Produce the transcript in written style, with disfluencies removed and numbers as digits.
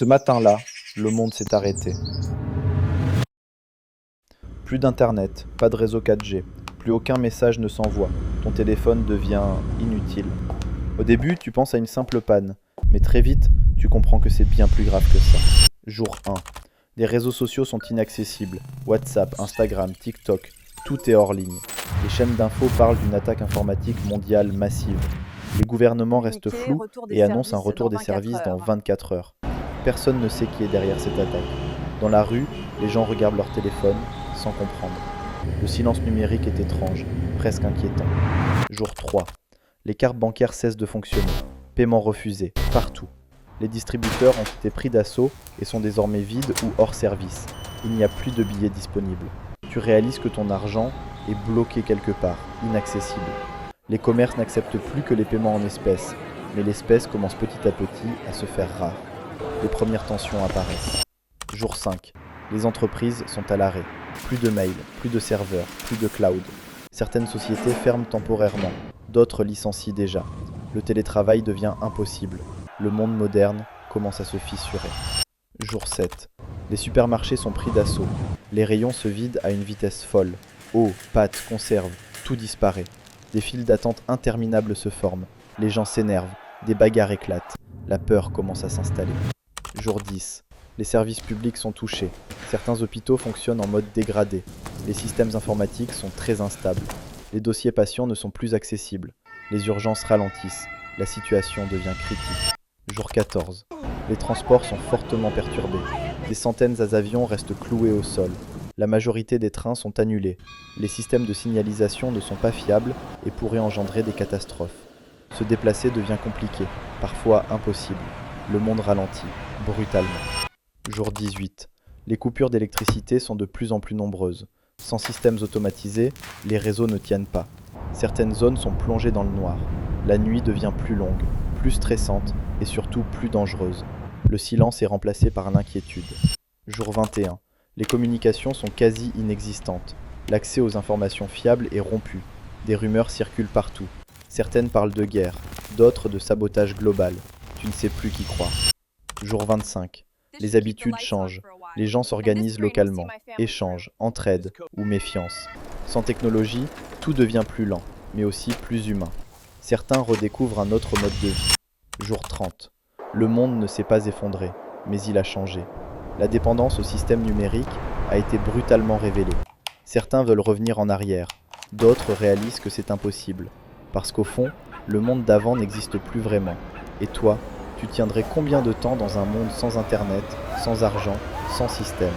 Ce matin-là, le monde s'est arrêté. Plus d'internet, pas de réseau 4G, plus aucun message ne s'envoie, ton téléphone devient inutile. Au début, tu penses à une simple panne, mais très vite, tu comprends que c'est bien plus grave que ça. Jour 1. Les réseaux sociaux sont inaccessibles. WhatsApp, Instagram, TikTok, tout est hors ligne. Les chaînes d'infos parlent d'une attaque informatique mondiale massive. Les gouvernements restent flous et annoncent un retour des services dans 24 heures. Personne ne sait qui est derrière cette attaque. Dans la rue, les gens regardent leur téléphone sans comprendre. Le silence numérique est étrange, presque inquiétant. Jour 3. Les cartes bancaires cessent de fonctionner. Paiements refusés, partout. Les distributeurs ont été pris d'assaut et sont désormais vides ou hors service. Il n'y a plus de billets disponibles. Tu réalises que ton argent est bloqué quelque part, inaccessible. Les commerces n'acceptent plus que les paiements en espèces, mais l'espèce commence petit à petit à se faire rare. Les premières tensions apparaissent. Jour 5. Les entreprises sont à l'arrêt. Plus de mails, plus de serveurs, plus de cloud. Certaines sociétés ferment temporairement, d'autres licencient déjà. Le télétravail devient impossible. Le monde moderne commence à se fissurer. Jour 7. Les supermarchés sont pris d'assaut. Les rayons se vident à une vitesse folle. Eau, pâtes, conserves, tout disparaît. Des files d'attente interminables se forment. Les gens s'énervent. Des bagarres éclatent. La peur commence à s'installer. Jour 10. Les services publics sont touchés. Certains hôpitaux fonctionnent en mode dégradé. Les systèmes informatiques sont très instables. Les dossiers patients ne sont plus accessibles. Les urgences ralentissent. La situation devient critique. Jour 14. Les transports sont fortement perturbés. Des centaines d'avions restent cloués au sol. La majorité des trains sont annulés. Les systèmes de signalisation ne sont pas fiables et pourraient engendrer des catastrophes. Se déplacer devient compliqué, parfois impossible. Le monde ralentit, brutalement. Jour 18. Les coupures d'électricité sont de plus en plus nombreuses. Sans systèmes automatisés, les réseaux ne tiennent pas. Certaines zones sont plongées dans le noir. La nuit devient plus longue, plus stressante et surtout plus dangereuse. Le silence est remplacé par l'inquiétude. Jour 21. Les communications sont quasi inexistantes. L'accès aux informations fiables est rompu. Des rumeurs circulent partout. Certaines parlent de guerre, d'autres de sabotage global. Tu ne sais plus qui croire. Jour 25. Les habitudes changent. Les gens s'organisent localement, échangent, entraident ou méfiance. Sans technologie, tout devient plus lent, mais aussi plus humain. Certains redécouvrent un autre mode de vie. Jour 30. Le monde ne s'est pas effondré, mais il a changé. La dépendance au système numérique a été brutalement révélée. Certains veulent revenir en arrière, d'autres réalisent que c'est impossible. Parce qu'au fond, le monde d'avant n'existe plus vraiment. Et toi, tu tiendrais combien de temps dans un monde sans internet, sans argent, sans système ?